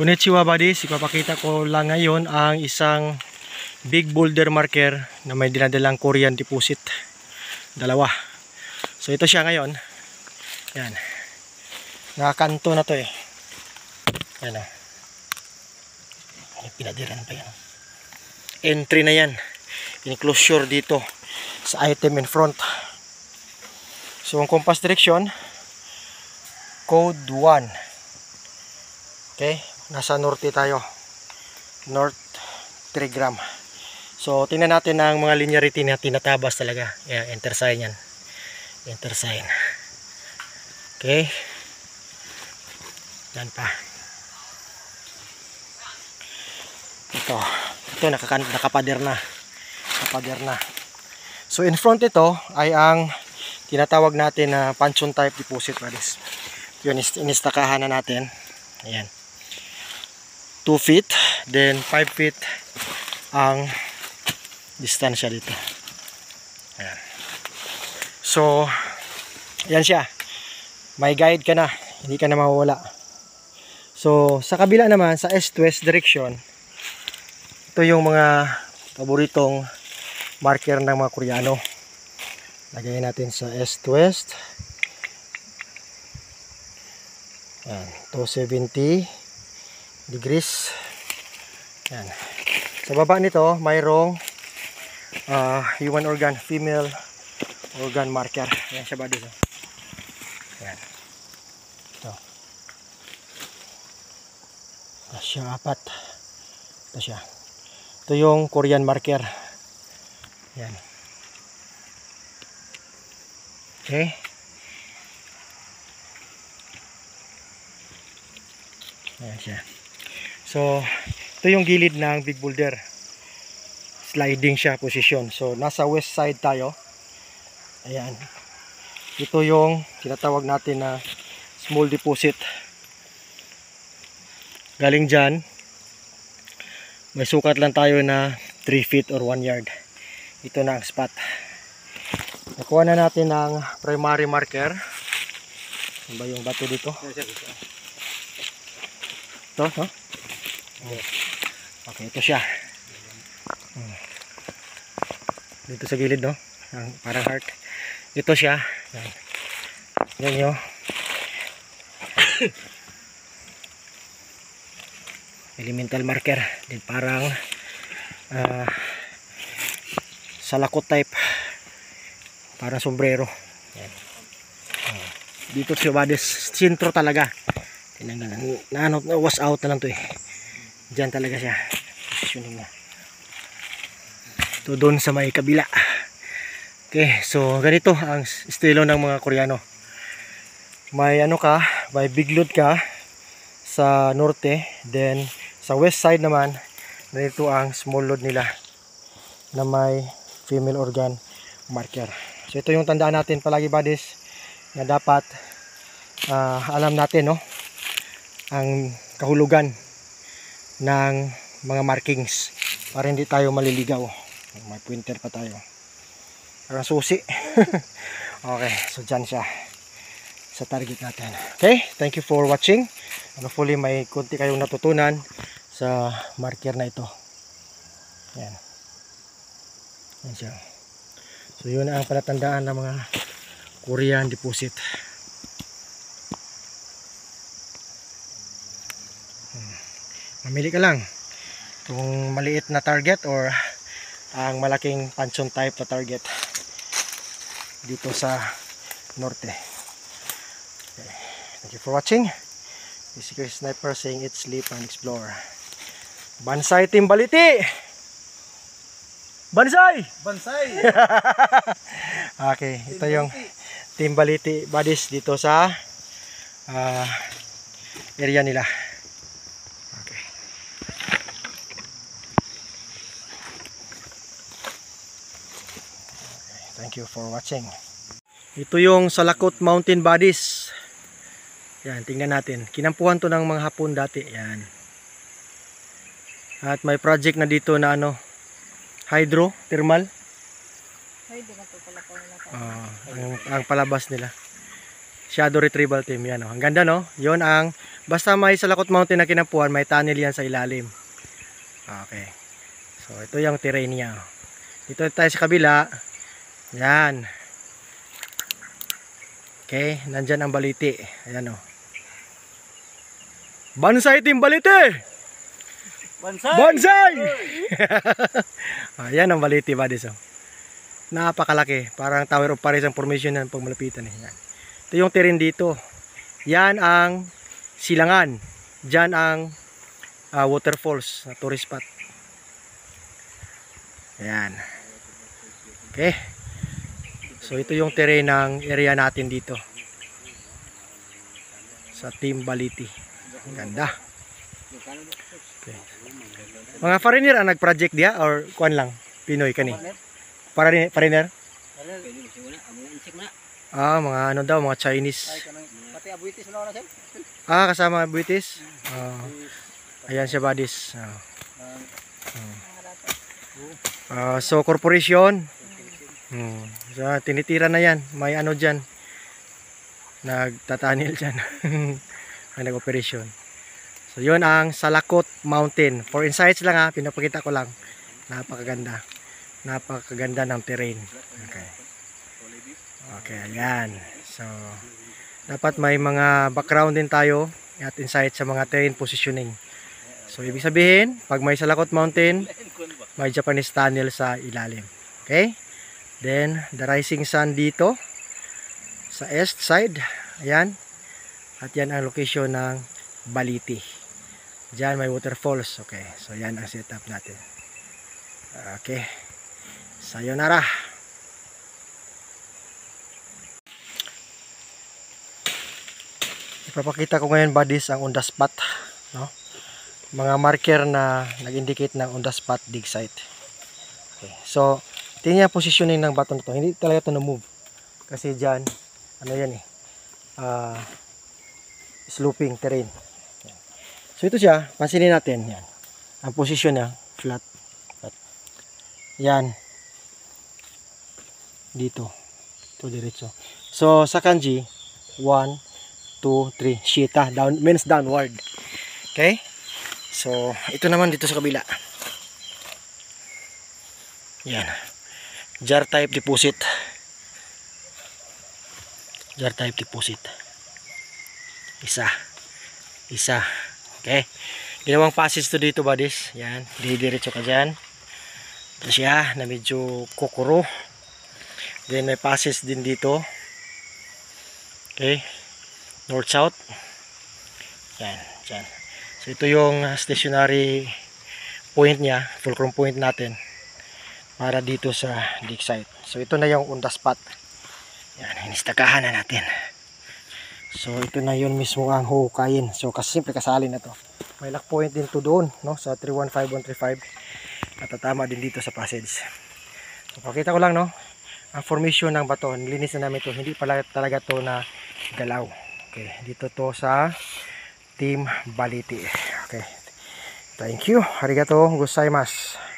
Konnichiwa buddies, ipapakita ko lang ngayon ang isang big boulder marker na may dinadalang Korean deposit. Dalawa. So ito siya ngayon. Yan. Nakakanto na to eh. Yan o. Pinadiran pa yan. Entry na yan. Enclosure dito sa item in front. So ang compass direction, code 1. Okay. Nasa norte tayo. North 3 gram. So, tingnan natin ang mga linearity na tinatabas talaga. Yan, enter sign yan. Enter sign. Okay. Yan pa. Ito nakapader na. Nakapader na. So, in front ito ay ang tinatawag natin na puncheon type deposit. Yun, inistakahan na natin. Ayan. 2 feet, then 5 feet ang distansya dito. Ayan. So, yan siya. May guide ka na, hindi ka na mawawala. So, sa kabila naman, sa east-west direction, ito yung mga paboritong marker ng mga Koreano. Lagay natin sa east-west. Ayan, 270 degrees. Yan. Sa baba nito mayroong human organ, female organ marker. Yan siya ba dito. Yan. Ito. Ito siya, 4. Ito siya. Ito yung Korean marker. Yan. Okay. Yan siya. So, ito yung gilid ng big boulder. Sliding siya position. So, nasa west side tayo. Ayan. Ito yung tinatawag natin na small deposit. Galing dyan, may sukat lang tayo na 3 feet or 1 yard. Ito na ang spot. Nakuha na natin ang primary marker. Ano ba yung bato dito? Ito, no? Okay, ito siya. Dito sa gilid, no? Parang heart. Ito siya. Yan yun. Elemental marker. Din parang salakot type. Parang sombrero. Yan. Dito siya ba? Sintro talaga. Was out na lang to eh. Diyan talaga siya. Positioning na. Ito doon sa may kabila. Okay, so ganito ang estilo ng mga Koreano. May ano ka, may big load ka sa norte, then sa west side naman, dito ang small load nila na may female organ marker. So ito yung tandaan natin palagi buddies, na dapat alam natin, no, ang kahulugan ng mga markings para hindi tayo maliligaw. May pointer pa tayo. Parang susi. Okay, so dyan siya sa target natin. Okay, thank you for watching. And hopefully may konti kayong natutunan sa marker na ito. Yan. Yan siya. So yun ang palatandaan ng mga Korean deposit. Mamili ka lang kung maliit na target or ang malaking puncheon type na target dito sa norte. Okay. Thank you for watching. This is Chris Sniper saying eat, sleep, and explore. Bansay Team Baliti! Bansay! Bansay! Okay, ito yung Team Baliti buddies dito sa area nila. Thank you for watching. Ito yung Salakot Mountain Bodies. Yan, tingnan natin. Kinampuhan to ng mga Hapon dati. Yan. At may project na dito na ano, hydro, thermal. Hydro na to pala ko nila. Ang palabas nila. Shadow Retrieval Team. Yan, oh. Ang ganda, no? Yun ang, basta may Salakot Mountain na kinampuan, may tunnel yan sa ilalim. Okay. So, ito yung terrain niya. Dito tayo sa kabila. Yan. Okay, nandyan ang Baliti. Ayan, oh. Bansay Team Baliti! Bansay! Bansay! Ayan ang Baliti, buddies, oh. Napakalaki. Parang Tower of Paris ang formation yan pag malapitan. Yan. Ito yung terrain dito. Yan ang silangan. Diyan ang waterfalls na tourist spot. Ayan. Okay. So ito yung terrain ng area natin dito. Sa Team Baliti. Ang ganda. Okay. Mga foreigner ang nag-project dia or kuan lang? Pinoy kani? Foreigner? Mga ano daw, mga Chinese. Pati abuitis na na siya. Kasama British. Ayan siya, buddies. So corporation. So, tinitira na yan. May ano dyan. Nagtatanil dyan. May nag-operation. So yun ang Salakot Mountain. For insights lang ha, pinapakita ko lang. Napakaganda. Napakaganda ng terrain. Okay. Okay, ayan. So dapat may mga background din tayo at insight sa mga terrain positioning. So ibig sabihin, pag may Salakot Mountain, may Japanese tunnel sa ilalim. Okay? Then the rising sun dito sa east side. Ayan. At yan ang location ng Baliti. Diyan may waterfalls. Okay. So yan ang setup natin. Okay. Sayonara. Ipapakita ko ngayon, buddies, ang on the spot, no? Mga marker na nag-indicate ng on the spot dig site. Okay. So tingnan yung positioning ng bato na to. Hindi talaga ito na-move. Kasi dyan, ano yan eh, sloping terrain. So ito siya, pansinin natin. Yan. Ang position niya, flat. Yan. Dito. Ito diretso. So sa kanji, 1, 2, 3. Shita. Down, means downward. Okay? So ito naman dito sa kabila. Yan. Jar type deposit. Jar type deposit. Isa. Okay. Ginawang passage to dito, buddies. Yan. Didiretso ka dyan. Ito siya na medyo kukuro. Then may passage din dito. Okay. North-south. Yan. Dyan. So ito yung stationary point niya. Fulcrum point natin. Para dito sa dig site. So ito na yung on the spot. Yan, inistakahan na natin. So ito na yun mismo ang huhukayin. So kasi simple kasali na to. May lock point din to doon, no, sa 315135. At tatama din dito sa passage. So pakita ko lang, no, ang formation ng bato. Nilinis na namin to. Hindi pala talaga to na galaw. Okay, dito to sa Team Baliti. Okay. Thank you. Arigato gozaimasu.